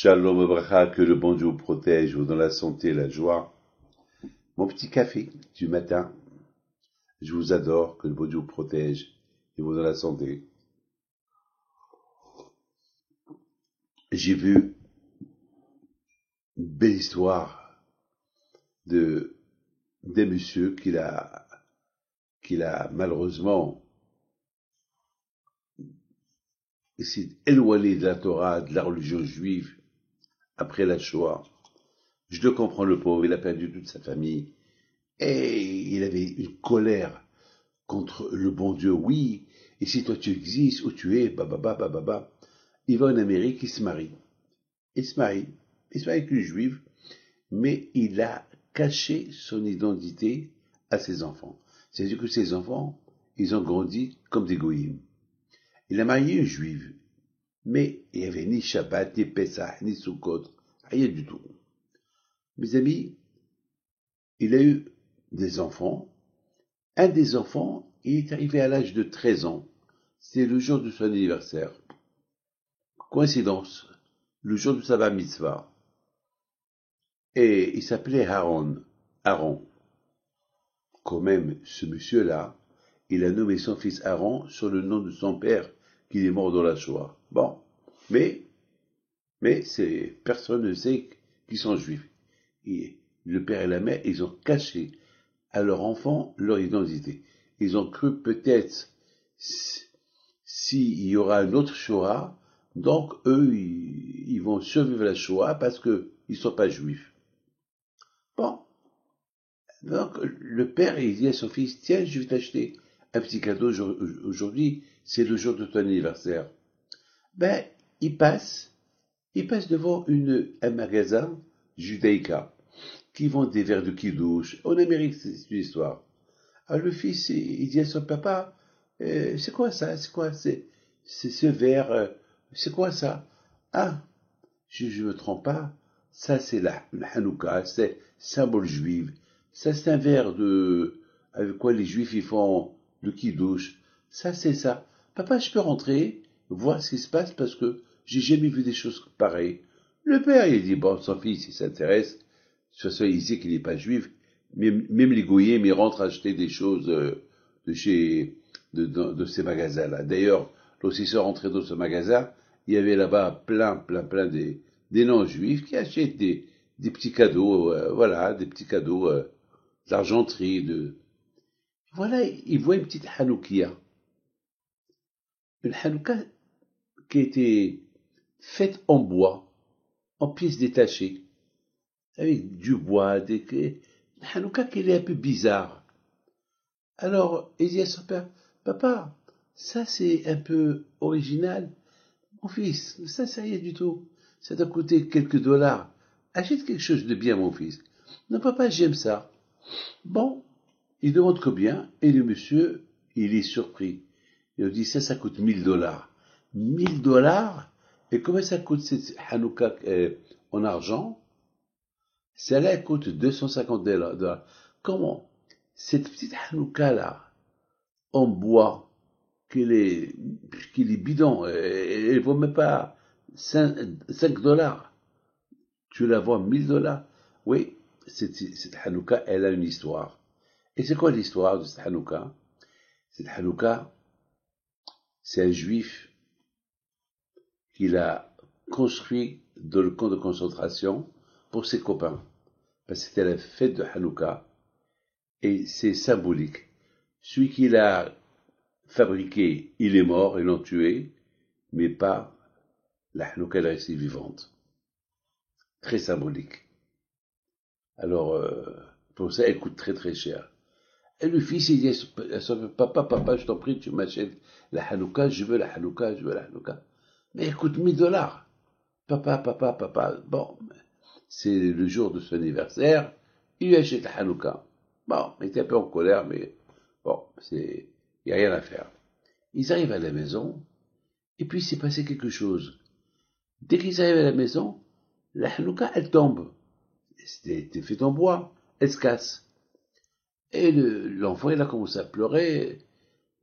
Shalom Abraha, que le bon Dieu vous protège, vous dans la santé et la joie. Mon petit café du matin, je vous adore, que le bon Dieu vous protège et vous dans la santé. J'ai vu une belle histoire d'un monsieur qu'il a malheureusement essayé d'éloigner de la Torah, de la religion juive, après la Shoah. Je le comprends, le pauvre, il a perdu toute sa famille. Et il avait une colère contre le bon Dieu. Oui, et si toi tu existes, où tu es, bababa. Il va en Amérique, il se marie. Il se marie avec une juive, mais il a caché son identité à ses enfants. C'est-à-dire que ses enfants, ils ont grandi comme des goïms. Il a marié une juive, mais il n'y avait ni Shabbat, ni Pesach, ni Sukkot, rien du tout. Mes amis, il a eu des enfants. Un des enfants, il est arrivé à l'âge de 13 ans. C'est le jour de son anniversaire. Coïncidence, le jour de sa bar mitzvah. Et il s'appelait Aaron. Aaron. Quand même, ce monsieur-là, il a nommé son fils Aaron sur le nom de son père, qui est mort dans la Shoah. Bon. Mais personne ne sait qu'ils sont juifs. Et le père et la mère, ils ont caché à leur enfant leur identité. Ils ont cru peut-être s'il y aura un autre Shoah, donc eux, ils vont survivre la Shoah parce qu'ils ne sont pas juifs. Bon, donc le père, il dit à son fils, tiens, je vais t'acheter un petit cadeau aujourd'hui, c'est le jour de ton anniversaire. Ben, il passe devant un magasin judaïka qui vend des verres de kidouche. En Amérique, c'est une histoire. Alors le fils, il dit à son papa, c'est quoi ça? C'est quoi? C'est ce verre, c'est quoi ça? Ah, je me trompe pas. Ça, c'est la Hanouka, c'est symbole juif. Ça, c'est un verre avec quoi les juifs, ils font le kidouche. Ça, c'est ça. Papa, je peux rentrer, voir ce qui se passe parce que j'ai jamais vu des choses pareilles. Le père, il dit, bon, son fils, il s'intéresse. De toute façon, il sait qu'il n'est pas juif. Même les goyim, ils rentrent acheter des choses de ces magasins-là. D'ailleurs, lorsqu'ils sont rentrés dans ce magasin, il y avait là-bas plein des non-juifs qui achètent des petits cadeaux, voilà, des petits cadeaux, d'argenterie. Voilà, ils voient une petite Hanoukia. Une Hanouka qui a été faite en bois, en pièces détachées, avec du bois, une Hanouka qui est un peu bizarre. Alors, il dit à son père, papa, ça c'est un peu original. Mon fils, ça c'est rien du tout. Ça doit coûter quelques dollars. Achète quelque chose de bien, mon fils. Non, papa, j'aime ça. Bon, il demande combien, et le monsieur, il est surpris. Il lui dit, ça coûte 1000 dollars. 1000 dollars? Et combien ça coûte cette Hanouka en argent? Celle-là, elle coûte 250 dollars. Comment? Cette petite Hanouka-là, en bois, qu'il est bidon, elle ne vaut même pas 5 dollars. Tu la vends 1000 dollars. Oui, cette Hanouka, elle a une histoire. Et c'est quoi l'histoire de cette Hanouka? Cette Hanouka, c'est un juif qui l'a construit dans le camp de concentration pour ses copains. Parce que c'était la fête de Hanouka. Et c'est symbolique. Celui qui l'a fabriqué, il est mort, ils l'ont tué, mais pas la Hanouka, elle est restée vivante. Très symbolique. Alors, pour ça, elle coûte très très cher. Et le fils, il dit à son papa, papa, je t'en prie, tu m'achètes la Hanouka, je veux la Hanouka, je veux la Hanouka. Mais elle coûte 1000 dollars. Papa. Bon, c'est le jour de son anniversaire, il lui achète la Hanouka. Bon, il était un peu en colère, mais bon, il n'y a rien à faire. Ils arrivent à la maison, et puis il s'est passé quelque chose. Dès qu'ils arrivent à la maison, la Hanouka, elle tombe. C'était fait en bois, elle se casse. Et l'enfant, il a commencé à pleurer.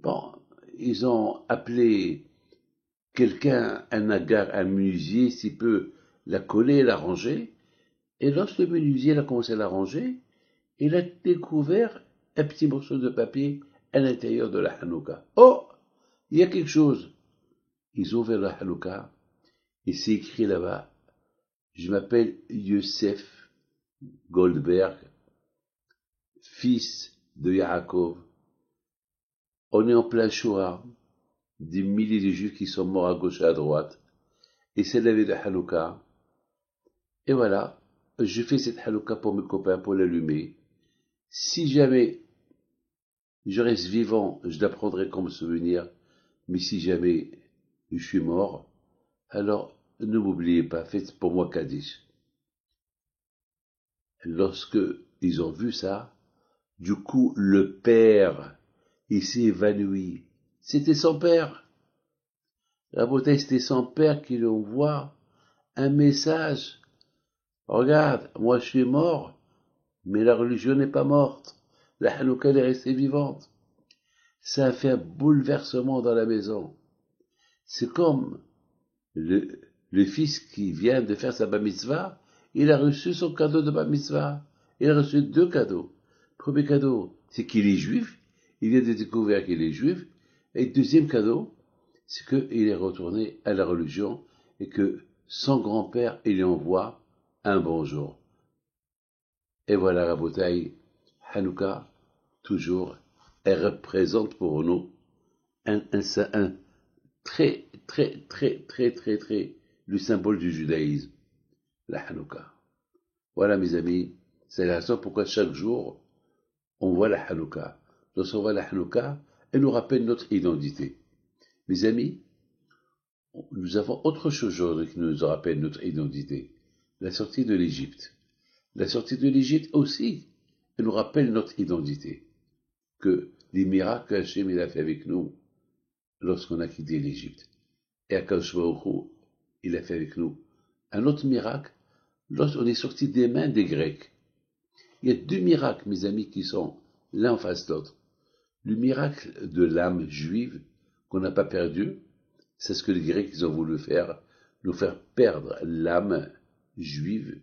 Bon, ils ont appelé quelqu'un, un agar, un menuisier, s'il peut l'a collé, l'a rangé. Et lorsque le menuisier a commencé à la ranger, il a découvert un petit morceau de papier à l'intérieur de la Hanouka. Oh, il y a quelque chose. Ils ont ouvert la Hanouka et c'est écrit là-bas, je m'appelle Youssef Goldberg, fils de Yaakov. On est en plein Shoah, des milliers de juifs qui sont morts à gauche et à droite. Et c'est la veille de Hanouka. Et voilà, je fais cette Hanouka pour mes copains, pour l'allumer. Si jamais je reste vivant, je la prendrai comme souvenir. Mais si jamais je suis mort, alors ne m'oubliez pas, faites pour moi Kaddish. Lorsque ils ont vu ça, du coup, le père, il s'est évanoui. C'était son père. Rabotai, c'était son père qui lui envoie un message. Regarde, moi je suis mort, mais la religion n'est pas morte. La Hanouka est restée vivante. Ça a fait un bouleversement dans la maison. C'est comme le fils qui vient de faire sa bar mitzvah, il a reçu son cadeau de bar mitzvah. Il a reçu 2 cadeaux. Premier cadeau, c'est qu'il est juif. Il vient de découvrir qu'il est juif. Et deuxième cadeau, c'est qu'il est retourné à la religion et que son grand-père, il lui envoie un bonjour. Et voilà, Rabotai, Hanouka, toujours, elle représente pour nous un très, le symbole du judaïsme, la Hanouka. Voilà, mes amis, c'est la raison pourquoi chaque jour, on voit la Hanouka. Lorsqu'on voit la Hanouka, elle nous rappelle notre identité. Mes amis, nous avons autre chose aujourd'hui qui nous rappelle notre identité. La sortie de l'Égypte. La sortie de l'Égypte aussi, elle nous rappelle notre identité. Que les miracles qu'Hachem il a fait avec nous lorsqu'on a quitté l'Égypte. Et Akadosh Baruch Hu, il a fait avec nous un autre miracle lorsqu'on est sorti des mains des Grecs. Il y a 2 miracles, mes amis, qui sont l'un en face de l'autre. Le miracle de l'âme juive qu'on n'a pas perdue, c'est ce que les Grecs ils ont voulu faire, nous faire perdre l'âme juive.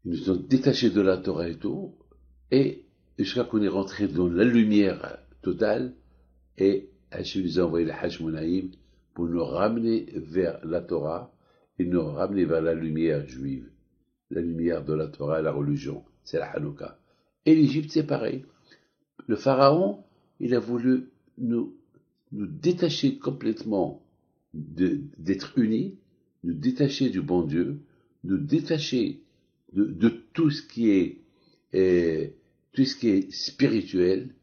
Ils nous ont détachés de la Torah et tout, et jusqu'à qu'on est rentré dans la lumière totale, et Hachem nous a envoyé le Hajj Monaïm pour nous ramener vers la Torah et nous ramener vers la lumière juive. La lumière de la Torah, la religion, c'est la Hanouka. Et l'Égypte, c'est pareil. Le pharaon, il a voulu nous détacher complètement d'être unis, nous détacher du bon Dieu, nous détacher de tout ce qui est spirituel.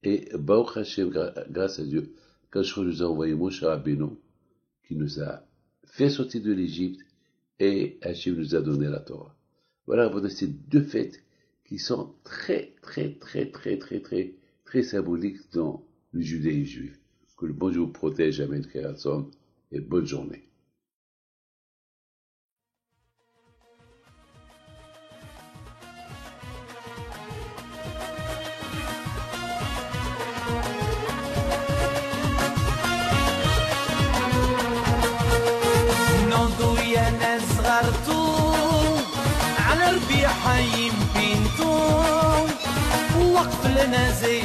Et Baruch Hashem, grâce à Dieu, quand je nous a envoyé Moshe Rabbeinu, qui nous a fait sortir de l'Égypte, et Hashem nous a donné la Torah. Voilà, ces 2 fêtes qui sont très symboliques dans le judaïsme juif. Que le bon Dieu vous protège, Amen, Keratzon, et bonne journée. على ربيع حي بنتو وقف لنا زي